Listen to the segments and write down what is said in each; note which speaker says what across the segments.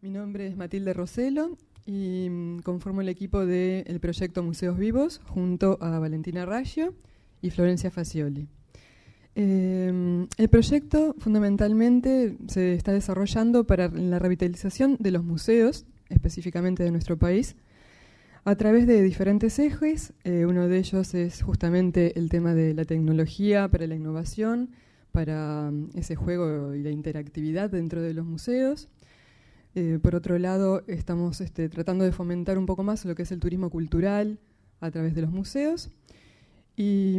Speaker 1: Mi nombre es Matilde Roselo y conformo el equipo del proyecto Museos Vivos junto a Valentina Raggio y Florencia Facioli. El proyecto fundamentalmente se está desarrollando para la revitalización de los museos, específicamente de nuestro país, a través de diferentes ejes. Uno de ellos es justamente el tema de la tecnología para la innovación, para ese juego y la interactividad dentro de los museos. Por otro lado, estamos tratando de fomentar un poco más lo que es el turismo cultural a través de los museos. Y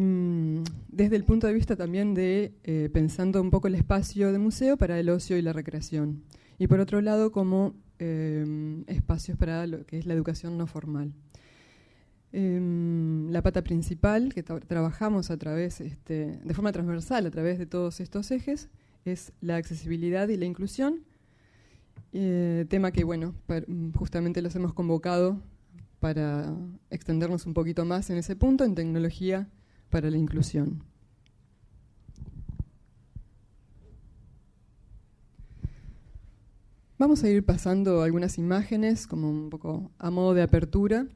Speaker 1: desde el punto de vista también de pensando un poco el espacio de museo para el ocio y la recreación. Y por otro lado, como espacios para lo que es la educación no formal. La pata principal que trabajamos a través, de forma transversal a través de todos estos ejes, es la accesibilidad y la inclusión, tema que, bueno, justamente los hemos convocado para extendernos un poquito más en ese punto, en tecnología para la inclusión. Vamos a ir pasando algunas imágenes como un poco a modo de apertura,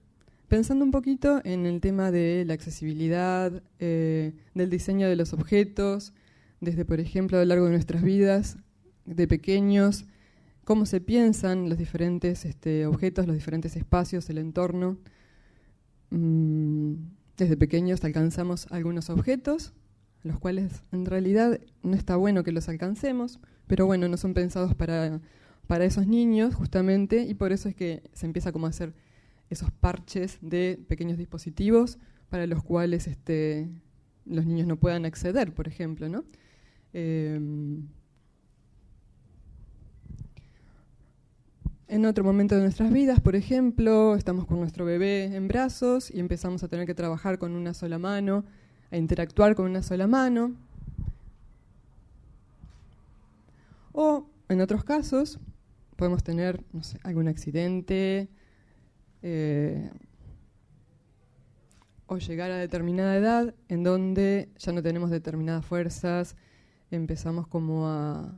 Speaker 1: pensando un poquito en el tema de la accesibilidad, del diseño de los objetos, desde, por ejemplo, a lo largo de nuestras vidas, de pequeños, cómo se piensan los diferentes objetos, los diferentes espacios, el entorno. Desde pequeños alcanzamos algunos objetos, los cuales en realidad no está bueno que los alcancemos, pero bueno, no son pensados para esos niños justamente, y por eso es que se empieza como a hacer esos parches de pequeños dispositivos para los cuales los niños no puedan acceder, por ejemplo, ¿no? En otro momento de nuestras vidas, por ejemplo, estamos con nuestro bebé en brazos y empezamos a tener que trabajar con una sola mano, a interactuar con una sola mano. O, en otros casos, podemos tener, no sé, algún accidente o llegar a determinada edad en donde ya no tenemos determinadas fuerzas, empezamos como a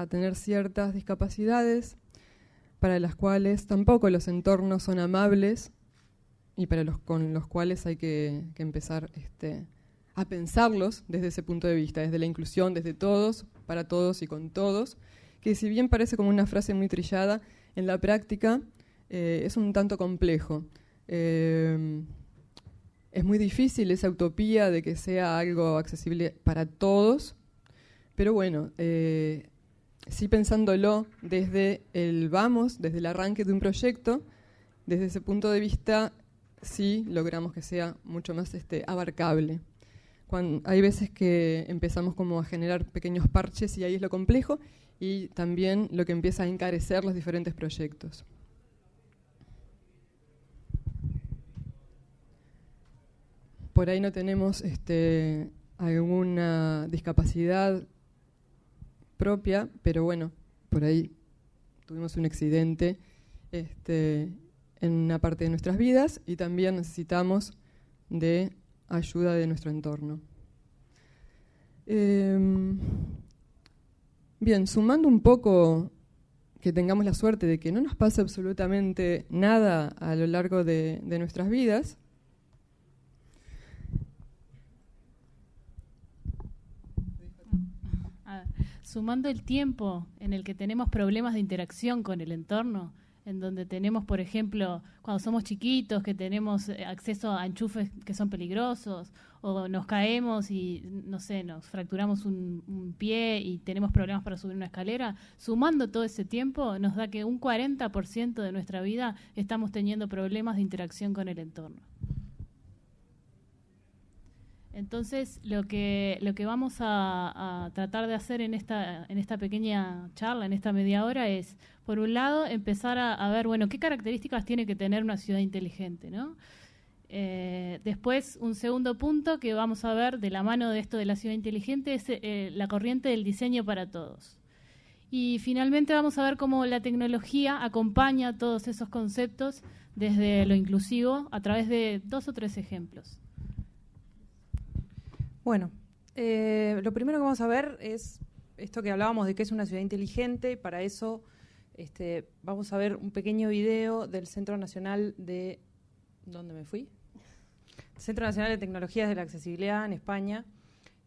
Speaker 1: tener ciertas discapacidades para las cuales tampoco los entornos son amables y con los cuales hay que empezar a pensarlos desde ese punto de vista, desde la inclusión, desde todos, para todos y con todos, que si bien parece como una frase muy trillada, en la práctica es un tanto complejo. Es muy difícil esa utopía de que sea algo accesible para todos, pero bueno, sí pensándolo desde desde el arranque de un proyecto, desde ese punto de vista, sí logramos que sea mucho más abarcable. Hay veces que empezamos como a generar pequeños parches y ahí es lo complejo y también lo que empieza a encarecer los diferentes proyectos. Por ahí no tenemos alguna discapacidad propia, pero bueno, por ahí tuvimos un accidente en una parte de nuestras vidas y también necesitamos de ayuda de nuestro entorno. Bien, sumando un poco que tengamos la suerte de que no nos pase absolutamente nada a lo largo de nuestras vidas,
Speaker 2: sumando el tiempo en el que tenemos problemas de interacción con el entorno, en donde tenemos, por ejemplo, cuando somos chiquitos, que tenemos acceso a enchufes que son peligrosos, o nos caemos y, no sé, nos fracturamos un pie y tenemos problemas para subir una escalera, sumando todo ese tiempo nos da que un 40% de nuestra vida estamos teniendo problemas de interacción con el entorno. Entonces, lo que vamos a tratar de hacer en esta pequeña charla, en esta media hora, es, por un lado, empezar a ver, bueno, qué características tiene que tener una ciudad inteligente, ¿no? Después, un segundo punto que vamos a ver de la mano de esto de la ciudad inteligente es la corriente del diseño para todos. Y finalmente vamos a ver cómo la tecnología acompaña todos esos conceptos desde lo inclusivo a través de 2 o 3 ejemplos.
Speaker 3: Bueno, lo primero que vamos a ver es esto que hablábamos de que es una ciudad inteligente. Para eso Vamos a ver un pequeño video del Centro Nacional de... ¿Dónde me fui? Centro Nacional de Tecnologías de la Accesibilidad en España,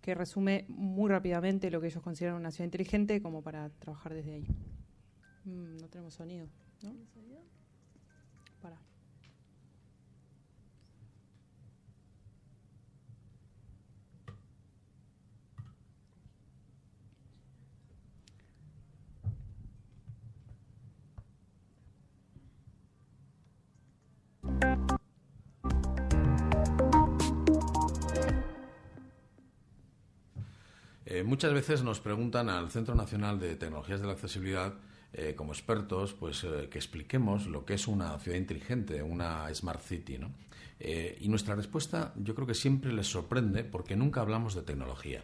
Speaker 3: que resume muy rápidamente lo que ellos consideran una ciudad inteligente, como para trabajar desde ahí. No tenemos sonido, ¿no? Para.
Speaker 4: Muchas veces nos preguntan al Centro Nacional de Tecnologías de la Accesibilidad, como expertos, pues que expliquemos lo que es una ciudad inteligente, una Smart City, ¿no? Y nuestra respuesta yo creo que siempre les sorprende porque nunca hablamos de tecnología.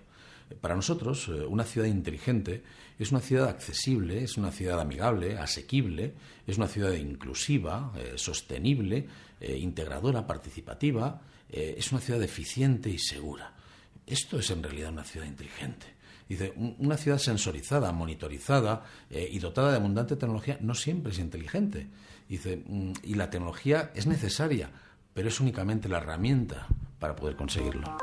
Speaker 4: Para nosotros, una ciudad inteligente es una ciudad accesible, es una ciudad amigable, asequible, es una ciudad inclusiva, sostenible, integradora, participativa, es una ciudad eficiente y segura. Esto es en realidad una ciudad inteligente. Dice, una ciudad sensorizada, monitorizada y dotada de abundante tecnología no siempre es inteligente. Dice, y la tecnología es necesaria, pero es únicamente la herramienta para poder conseguirlo.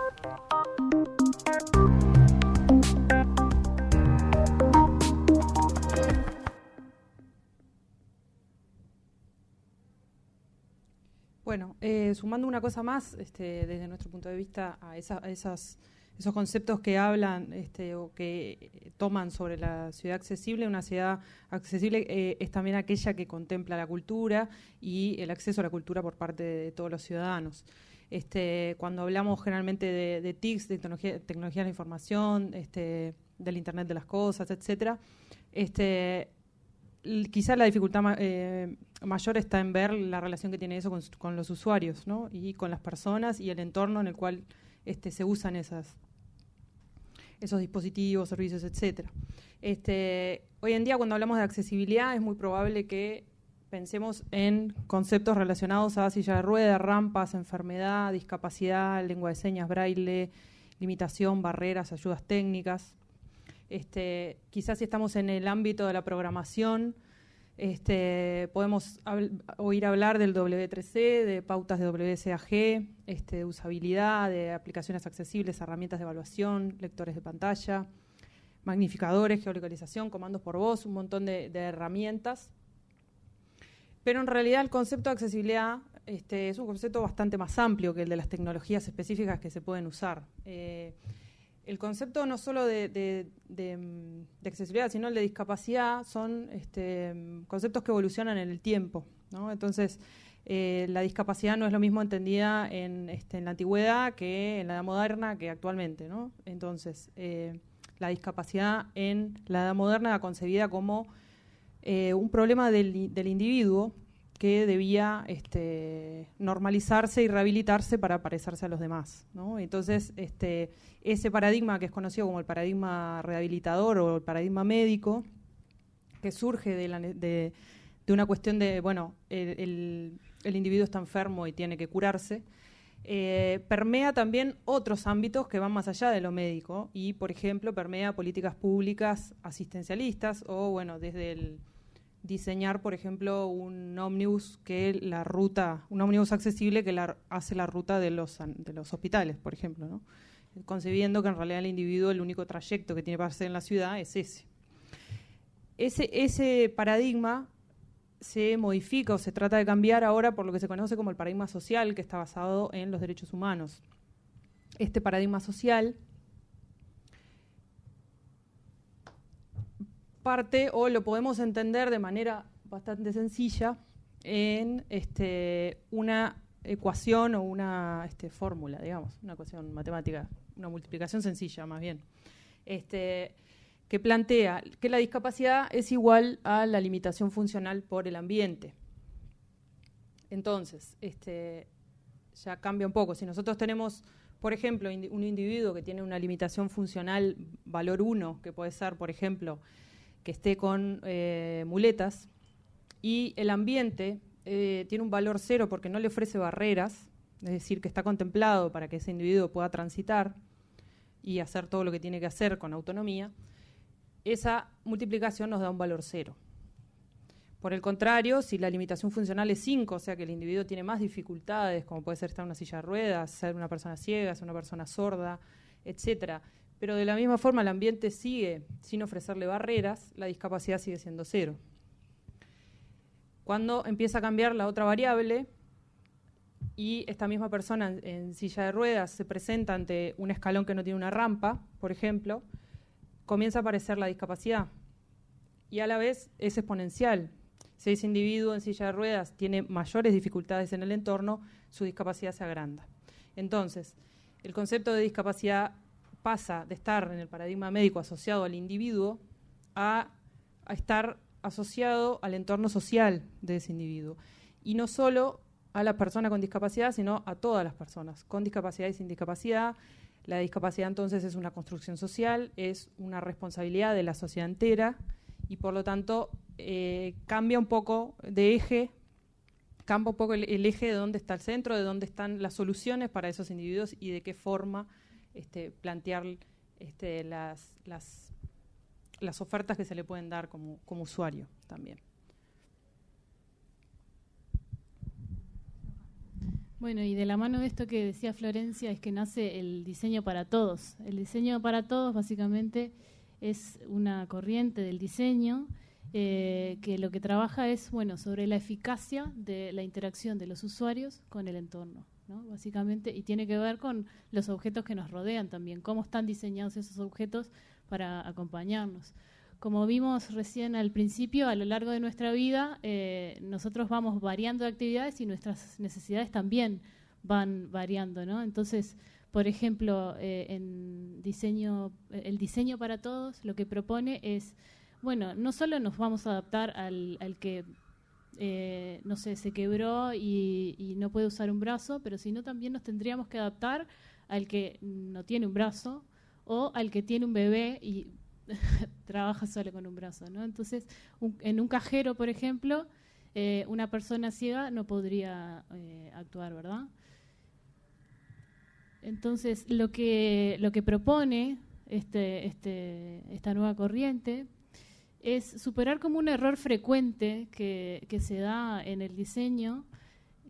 Speaker 3: Bueno, sumando una cosa más, desde nuestro punto de vista, a esos conceptos que hablan o que toman sobre la ciudad accesible, una ciudad accesible es también aquella que contempla la cultura y el acceso a la cultura por parte de todos los ciudadanos. Cuando hablamos generalmente de TICs, de tecnología de la información, del Internet de las cosas, etcétera, quizá la dificultad mayor está en ver la relación que tiene eso con los usuarios, ¿no? Y con las personas y el entorno en el cual se usan esos dispositivos, servicios, etcétera. Hoy en día, cuando hablamos de accesibilidad, es muy probable que pensemos en conceptos relacionados a silla de ruedas, rampas, enfermedad, discapacidad, lengua de señas, braille, limitación, barreras, ayudas técnicas. Quizás si estamos en el ámbito de la programación, podemos oír hablar del W3C, de pautas de WSAG, de usabilidad, de aplicaciones accesibles, herramientas de evaluación, lectores de pantalla, magnificadores, geolocalización, comandos por voz, un montón de herramientas. Pero en realidad el concepto de accesibilidad es un concepto bastante más amplio que el de las tecnologías específicas que se pueden usar. El concepto no solo de accesibilidad, sino el de discapacidad, son conceptos que evolucionan en el tiempo, ¿no? Entonces, la discapacidad no es lo mismo entendida en la antigüedad que en la edad moderna que actualmente, ¿no? Entonces, la discapacidad en la edad moderna era concebida como un problema del individuo que debía normalizarse y rehabilitarse para parecerse a los demás, ¿no? Entonces, ese paradigma que es conocido como el paradigma rehabilitador o el paradigma médico, que surge de una cuestión de, bueno, el individuo está enfermo y tiene que curarse, permea también otros ámbitos que van más allá de lo médico y, por ejemplo, permea políticas públicas asistencialistas o, bueno, desde el diseñar, por ejemplo, un ómnibus accesible que hace la ruta de los hospitales, por ejemplo, ¿no? Concebiendo que en realidad el individuo, el único trayecto que tiene para hacer en la ciudad es ese. Ese paradigma se modifica o se trata de cambiar ahora por lo que se conoce como el paradigma social, que está basado en los derechos humanos. Este paradigma social parte, o lo podemos entender de manera bastante sencilla, en una ecuación o una fórmula, digamos, una ecuación matemática, una multiplicación sencilla más bien, que plantea que la discapacidad es igual a la limitación funcional por el ambiente. Entonces, ya cambia un poco. Si nosotros tenemos, por ejemplo, un individuo que tiene una limitación funcional valor 1, que puede ser, por ejemplo, que esté con muletas, y el ambiente tiene un valor 0 porque no le ofrece barreras, es decir, que está contemplado para que ese individuo pueda transitar y hacer todo lo que tiene que hacer con autonomía, esa multiplicación nos da un valor 0. Por el contrario, si la limitación funcional es 5, o sea que el individuo tiene más dificultades, como puede ser estar en una silla de ruedas, ser una persona ciega, ser una persona sorda, etcétera, pero de la misma forma el ambiente sigue sin ofrecerle barreras, la discapacidad sigue siendo 0. Cuando empieza a cambiar la otra variable y esta misma persona en silla de ruedas se presenta ante un escalón que no tiene una rampa, por ejemplo, comienza a aparecer la discapacidad y a la vez es exponencial. Si ese individuo en silla de ruedas tiene mayores dificultades en el entorno, su discapacidad se agranda. Entonces, el concepto de discapacidad pasa de estar en el paradigma médico asociado al individuo a estar asociado al entorno social de ese individuo. Y no solo a la persona con discapacidad, sino a todas las personas, con discapacidad y sin discapacidad. La discapacidad entonces es una construcción social, es una responsabilidad de la sociedad entera y por lo tanto cambia un poco de eje, cambia un poco el eje de dónde está el centro, de dónde están las soluciones para esos individuos y de qué forma plantear las ofertas que se le pueden dar como usuario también.
Speaker 2: Bueno, y de la mano de esto que decía Florencia es que nace el diseño para todos. El diseño para todos básicamente es una corriente del diseño que lo que trabaja es sobre la eficacia de la interacción de los usuarios con el entorno, ¿no? Básicamente, y tiene que ver con los objetos que nos rodean también, cómo están diseñados esos objetos para acompañarnos. Como vimos recién al principio, a lo largo de nuestra vida, nosotros vamos variando de actividades y nuestras necesidades también van variando, ¿no? Entonces, por ejemplo, el diseño para todos lo que propone es, no solo nos vamos a adaptar al que, se quebró y no puede usar un brazo, pero sino también nos tendríamos que adaptar al que no tiene un brazo o al que tiene un bebé y trabaja solo con un brazo, ¿no? Entonces, en un cajero, por ejemplo, una persona ciega no podría actuar, ¿verdad? Entonces, lo que propone esta nueva corriente es superar como un error frecuente que se da en el diseño,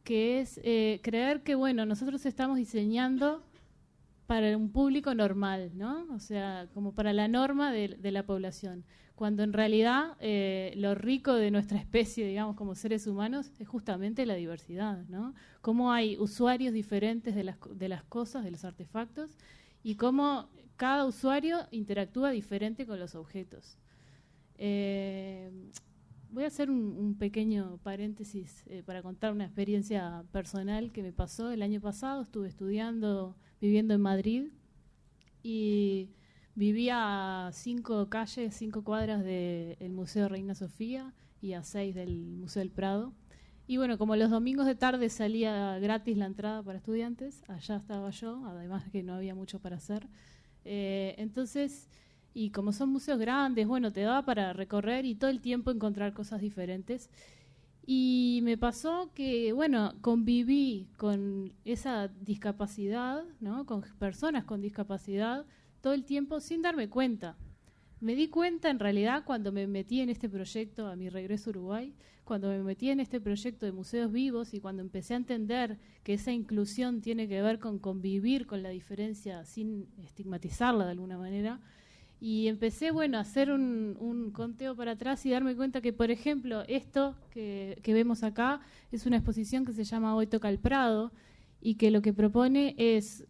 Speaker 2: que es creer que, nosotros estamos diseñando para un público normal, ¿no? O sea, como para la norma de la población, cuando en realidad lo rico de nuestra especie, digamos, como seres humanos, es justamente la diversidad, ¿no? Cómo hay usuarios diferentes de las cosas, de los artefactos, y cómo cada usuario interactúa diferente con los objetos. Voy a hacer un pequeño paréntesis para contar una experiencia personal que me pasó el año pasado. Estuve viviendo en Madrid y vivía a 5 cuadras del Museo Reina Sofía y a 6 del Museo del Prado. Y como los domingos de tarde salía gratis la entrada para estudiantes, allá estaba yo, además que no había mucho para hacer. Entonces, y como son museos grandes, te daba para recorrer y todo el tiempo encontrar cosas diferentes. Y me pasó que, conviví con esa discapacidad, ¿no? Con personas con discapacidad todo el tiempo sin darme cuenta. Me di cuenta en realidad cuando me metí en este proyecto a mi regreso a Uruguay, cuando me metí en este proyecto de museos vivos y cuando empecé a entender que esa inclusión tiene que ver con convivir con la diferencia sin estigmatizarla de alguna manera. Y empecé, a hacer un conteo para atrás y darme cuenta que, por ejemplo, esto que vemos acá es una exposición que se llama Hoy toca el Prado y que lo que propone es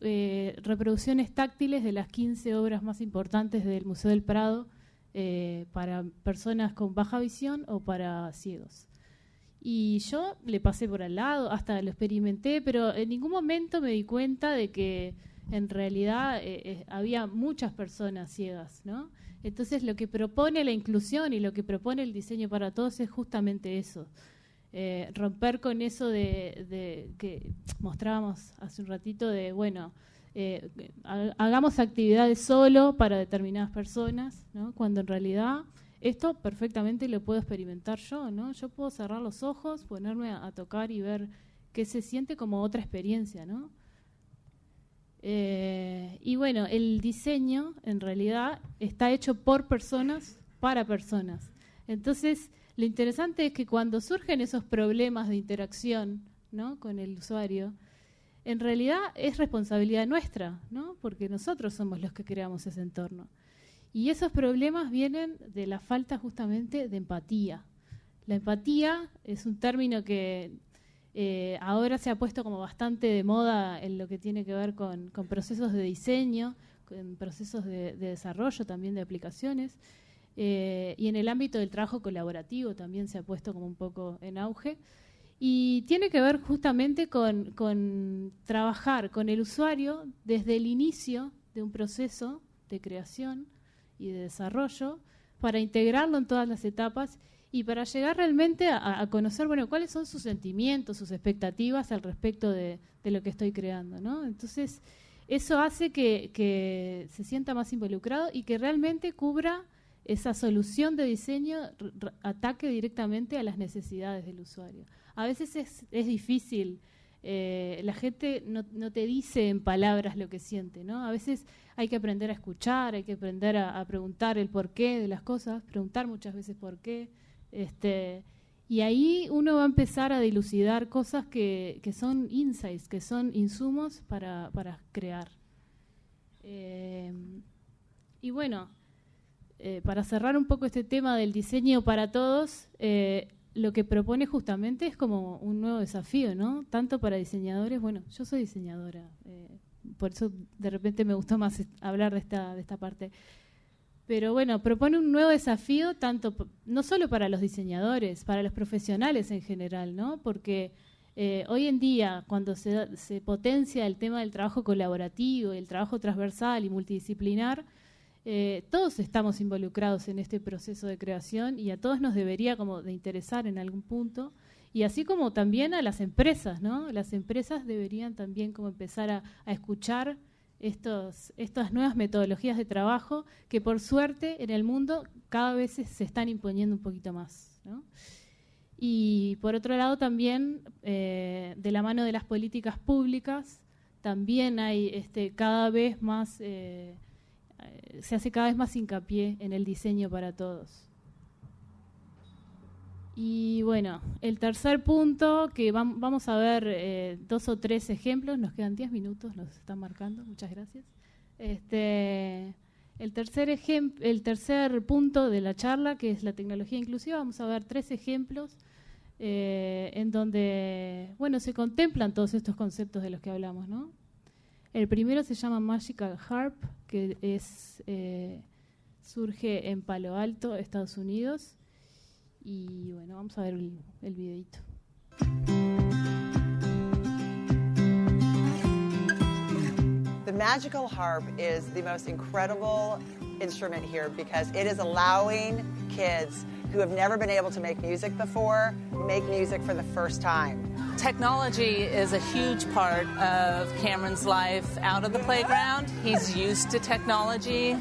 Speaker 2: reproducciones táctiles de las 15 obras más importantes del Museo del Prado para personas con baja visión o para ciegos. Y yo le pasé por al lado, hasta lo experimenté, pero en ningún momento me di cuenta de que en realidad había muchas personas ciegas, ¿no? Entonces lo que propone la inclusión y lo que propone el diseño para todos es justamente eso, romper con eso de que mostrábamos hace un ratito de, hagamos actividades solo para determinadas personas, ¿no? Cuando en realidad esto perfectamente lo puedo experimentar yo, ¿no? Yo puedo cerrar los ojos, ponerme a tocar y ver qué se siente como otra experiencia, ¿no? El diseño en realidad está hecho por personas, para personas. Entonces, lo interesante es que cuando surgen esos problemas de interacción, ¿no?, con el usuario, en realidad es responsabilidad nuestra, ¿no?, porque nosotros somos los que creamos ese entorno. Y esos problemas vienen de la falta justamente de empatía. La empatía es un término que ahora se ha puesto como bastante de moda en lo que tiene que ver con procesos de diseño, con procesos de desarrollo también de aplicaciones, y en el ámbito del trabajo colaborativo también se ha puesto como un poco en auge. Y tiene que ver justamente con trabajar con el usuario desde el inicio de un proceso de creación y de desarrollo para integrarlo en todas las etapas y para llegar realmente a conocer, bueno, cuáles son sus sentimientos, sus expectativas al respecto de lo que estoy creando, ¿no? Entonces, eso hace que se sienta más involucrado y que realmente cubra esa solución de diseño, ataque directamente a las necesidades del usuario. A veces es difícil, la gente no te dice en palabras lo que siente, ¿no? A veces hay que aprender a escuchar, hay que aprender a preguntar el porqué de las cosas, preguntar muchas veces por qué. Y ahí uno va a empezar a dilucidar cosas que son insights, que son insumos para crear. Y bueno, para cerrar un poco este tema del diseño para todos, lo que propone justamente es como un nuevo desafío, ¿no? Tanto para diseñadores, bueno, yo soy diseñadora, por eso de repente me gustó más hablar de esta parte. Pero bueno, propone un nuevo desafío tanto no solo para los diseñadores, para los profesionales en general, ¿no? Porque hoy en día, cuando se potencia el tema del trabajo colaborativo, el trabajo transversal y multidisciplinar, todos estamos involucrados en este proceso de creación y a todos nos debería como de interesar en algún punto. Y así como también a las empresas, ¿no? Las empresas deberían también como empezar a escuchar estas nuevas metodologías de trabajo que por suerte en el mundo cada vez se están imponiendo un poquito más, ¿no? Y por otro lado también de la mano de las políticas públicas también hay cada vez más, se hace cada vez más hincapié en el diseño para todos. Y bueno, el tercer punto, que vamos a ver 2 o 3 ejemplos, nos quedan 10 minutos, nos están marcando, muchas gracias. El tercer punto de la charla, que es la tecnología inclusiva, vamos a ver 3 ejemplos en donde, bueno, se contemplan todos estos conceptos de los que hablamos, ¿no? El primero se llama Magical Harp, que surge en Palo Alto, Estados Unidos. Y bueno, vamos a ver el videito.
Speaker 5: The Magical Harp is the most incredible instrument here because it is allowing kids who have never been able to make music before make music for the first time.
Speaker 6: Technology is a huge part of Cameron's life out of the playground. He's used to technology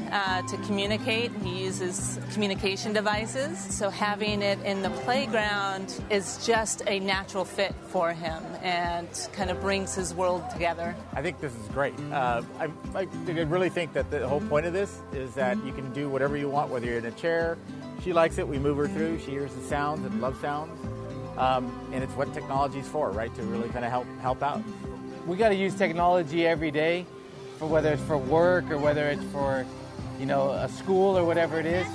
Speaker 6: to communicate. He uses communication devices. So having it in the playground is just a natural fit for him and kind of brings his world together.
Speaker 7: I think this is great. I really think that the whole point of this is that you can do whatever you want, whether you're in a chair. She likes it. We move her through. She hears the sounds and loves sounds. And it's what technology is for, right? To really kind of help out.
Speaker 8: We got to use technology every day, for whether it's for work or whether it's for, a school or whatever it is.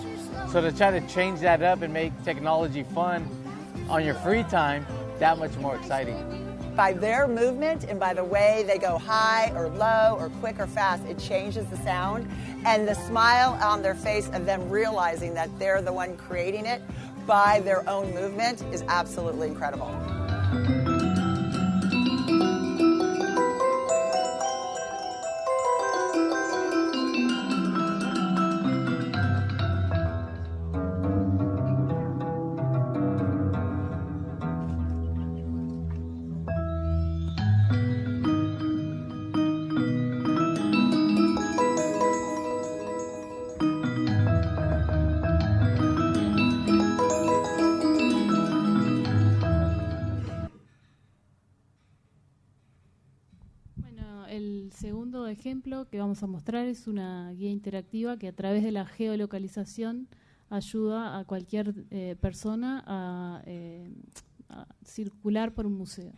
Speaker 8: So to try to change that up and make technology fun on your free time, that much more exciting.
Speaker 5: By their movement and by the way they go high or low or quick or fast, it changes the sound. And the smile on their face of them realizing that they're the one creating it by their own movement is absolutely incredible.
Speaker 2: Ejemplo que vamos a mostrar es una guía interactiva que a través de la geolocalización ayuda a cualquier persona a circular por un museo.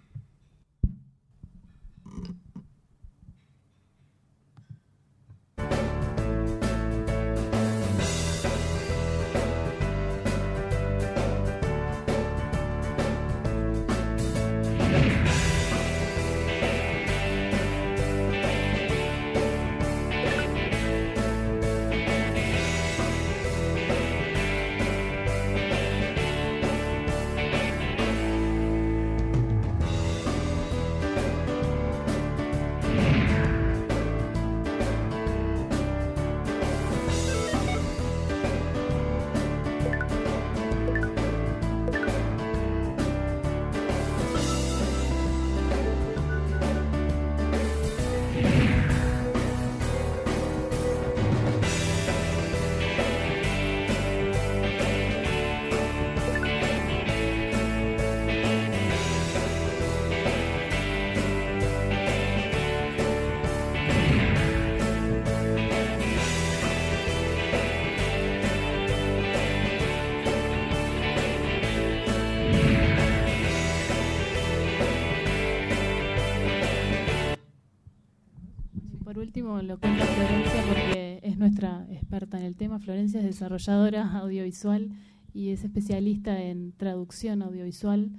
Speaker 2: Por último, lo cuenta Florencia porque es nuestra experta en el tema. Florencia es desarrolladora audiovisual y es especialista en traducción audiovisual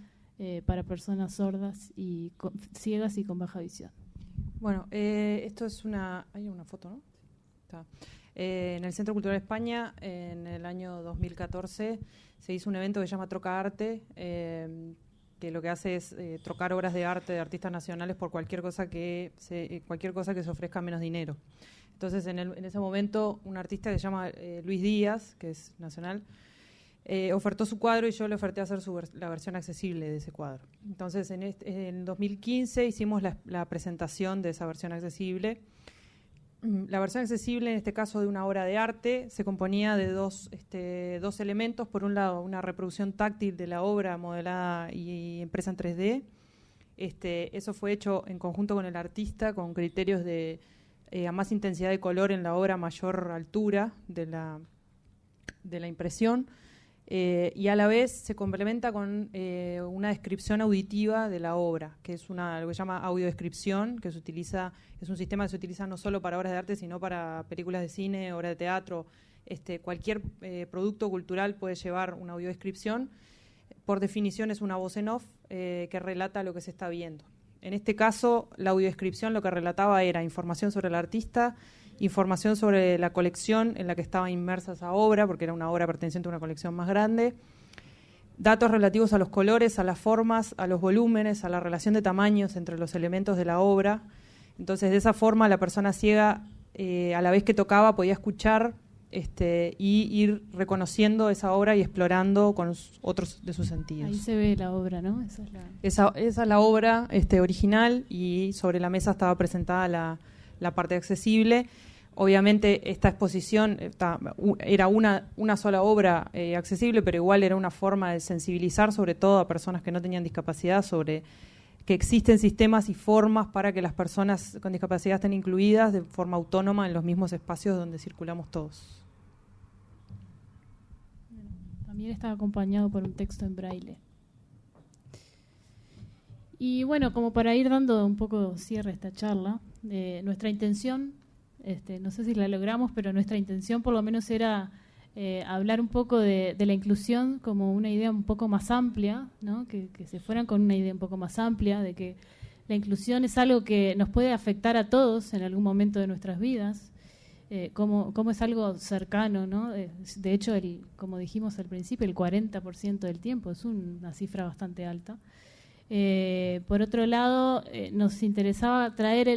Speaker 2: para personas sordas y ciegas y con baja visión.
Speaker 3: Bueno, esto es hay una foto, ¿no? Está. En el Centro Cultural España, en el año 2014, se hizo un evento que se llama Troca Arte, que lo que hace es trocar obras de arte de artistas nacionales por cualquier cosa que se ofrezca menos dinero. Entonces, en ese momento, un artista que se llama Luis Díaz, que es nacional, ofertó su cuadro y yo le oferté hacer la versión accesible de ese cuadro. Entonces, en 2015 hicimos la presentación de esa versión accesible. La versión accesible, en este caso de una obra de arte, se componía de dos elementos. Por un lado, una reproducción táctil de la obra modelada y impresa en 3D. Eso fue hecho en conjunto con el artista, con criterios de a más intensidad de color en la obra, mayor altura de la impresión. Y a la vez se complementa con una descripción auditiva de la obra, que es lo que se llama audiodescripción, que es un sistema que se utiliza no solo para obras de arte, sino para películas de cine, obras de teatro. Cualquier producto cultural puede llevar una audiodescripción. Por definición es una voz en off que relata lo que se está viendo. En este caso, la audiodescripción lo que relataba era información sobre el artista, información sobre la colección en la que estaba inmersa esa obra, porque era una obra perteneciente a una colección más grande, datos relativos a los colores, a las formas, a los volúmenes, a la relación de tamaños entre los elementos de la obra. Entonces, de esa forma, la persona ciega, a la vez que tocaba, podía escuchar y ir reconociendo esa obra y explorando con otros de sus sentidos.
Speaker 2: Ahí se ve la obra, ¿no?
Speaker 3: Esa es la obra original, y sobre la mesa estaba presentada la parte accesible. Obviamente esta exposición era una sola obra accesible, pero igual era una forma de sensibilizar sobre todo a personas que no tenían discapacidad sobre que existen sistemas y formas para que las personas con discapacidad estén incluidas de forma autónoma en los mismos espacios donde circulamos todos.
Speaker 2: También está acompañado por un texto en braille. Y bueno, como para ir dando un poco cierre a esta charla, nuestra intención, no sé si la logramos, pero nuestra intención por lo menos era hablar un poco de la inclusión como una idea un poco más amplia, ¿no? Que se fueran con una idea un poco más amplia de que la inclusión es algo que nos puede afectar a todos en algún momento de nuestras vidas, como es algo cercano, ¿no? De hecho, como dijimos al principio, el 40% del tiempo es una cifra bastante alta. Por otro lado, nos interesaba traer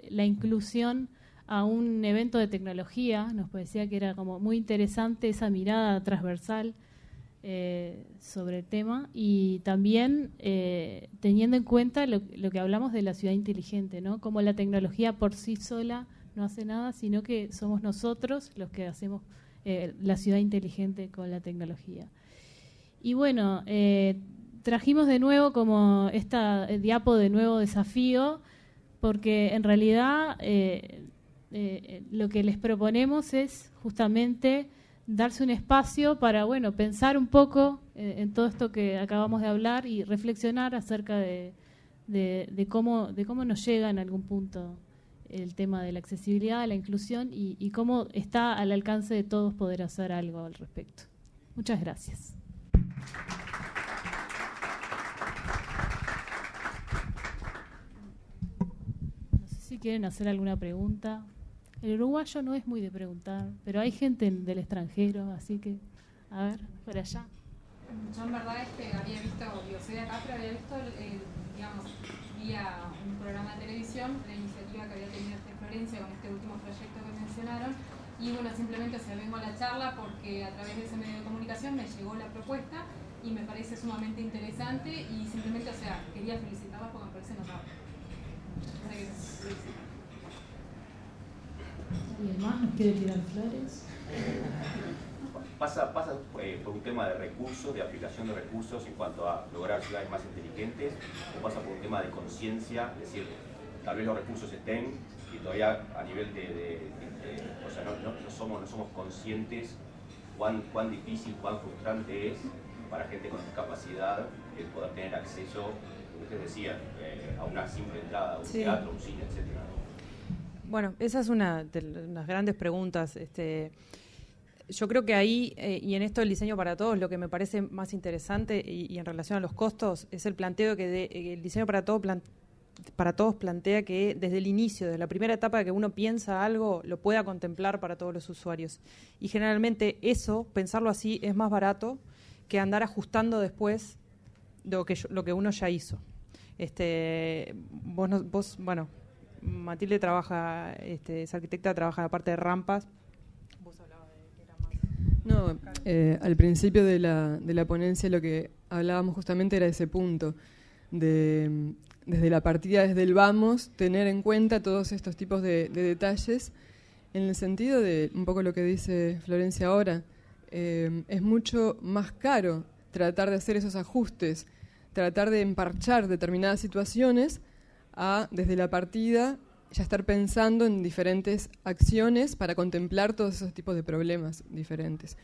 Speaker 2: la inclusión a un evento de tecnología. Nos parecía que era como muy interesante esa mirada transversal sobre el tema, y también teniendo en cuenta lo que hablamos de la ciudad inteligente, ¿no? Como la tecnología por sí sola no hace nada, sino que somos nosotros los que hacemos la ciudad inteligente con la tecnología. Y bueno, trajimos de nuevo como esta diapo de nuevo desafío, porque en realidad lo que les proponemos es justamente darse un espacio para, bueno, pensar un poco en todo esto que acabamos de hablar y reflexionar acerca de cómo nos llega en algún punto el tema de la accesibilidad, la inclusión y cómo está al alcance de todos poder hacer algo al respecto. Muchas gracias. No sé si quieren hacer alguna pregunta. El uruguayo no es muy de preguntar, pero hay gente del extranjero, así que, a ver, por allá.
Speaker 9: Yo en verdad había visto, soy de acá, pero había visto, digamos, vía un programa de televisión, la iniciativa que había tenido Florencia con este último proyecto que mencionaron, y bueno, simplemente, vengo a la charla porque a través de ese medio de comunicación me llegó la propuesta y me parece sumamente interesante y simplemente, quería felicitarla porque me parece notable.
Speaker 2: ¿Alguien más nos quiere tirar flores?
Speaker 10: Pasa por un tema de recursos, de aplicación de recursos en cuanto a lograr ciudades más inteligentes, o pasa por un tema de conciencia, es decir, tal vez los recursos estén y todavía a nivel no somos conscientes cuán difícil, cuán frustrante es para gente con discapacidad el poder tener acceso, como ustedes decían, a una simple entrada, a un teatro, un cine, etcétera.
Speaker 3: Bueno, esa es una de las grandes preguntas. Yo creo que ahí, y en esto del diseño para todos, lo que me parece más interesante y en relación a los costos, es el planteo que el diseño para todos plantea que desde el inicio, desde la primera etapa de que uno piensa algo, lo pueda contemplar para todos los usuarios. Y generalmente eso, pensarlo así, es más barato que andar ajustando después lo que uno ya hizo. Bueno, Matilde trabaja, es arquitecta, trabaja en la parte de rampas. Vos hablabas de que era más...
Speaker 1: No, al principio de la ponencia lo que hablábamos justamente era ese punto, desde la partida, desde el vamos, tener en cuenta todos estos tipos de detalles, en el sentido de, un poco lo que dice Florencia ahora, es mucho más caro tratar de hacer esos ajustes, tratar de emparchar determinadas situaciones, desde la partida ya estar pensando en diferentes acciones para contemplar todos esos tipos de problemas diferentes.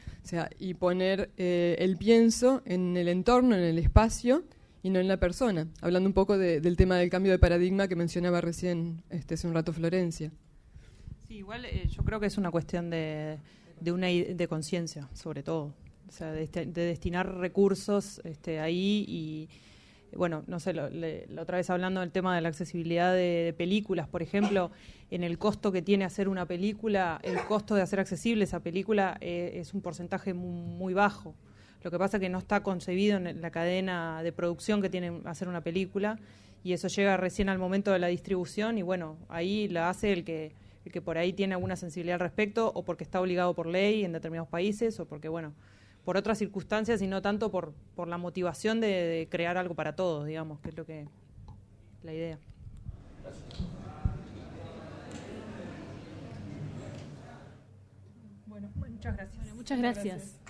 Speaker 1: Y poner el pienso en el entorno, en el espacio y no en la persona. Hablando un poco del tema del cambio de paradigma que mencionaba recién hace un rato Florencia.
Speaker 3: Sí, igual yo creo que es una cuestión de conciencia, sobre todo. De destinar recursos ahí y... Bueno, no sé, la otra vez hablando del tema de la accesibilidad de películas, por ejemplo, en el costo que tiene hacer una película, el costo de hacer accesible esa película es un porcentaje muy bajo. Lo que pasa es que no está concebido en la cadena de producción que tiene hacer una película y eso llega recién al momento de la distribución y bueno, ahí la hace el que por ahí tiene alguna sensibilidad al respecto o porque está obligado por ley en determinados países o porque, bueno, por otras circunstancias y no tanto por la motivación de crear algo para todos, digamos, que es lo que la idea.
Speaker 9: Bueno, muchas gracias.
Speaker 2: Muchas gracias.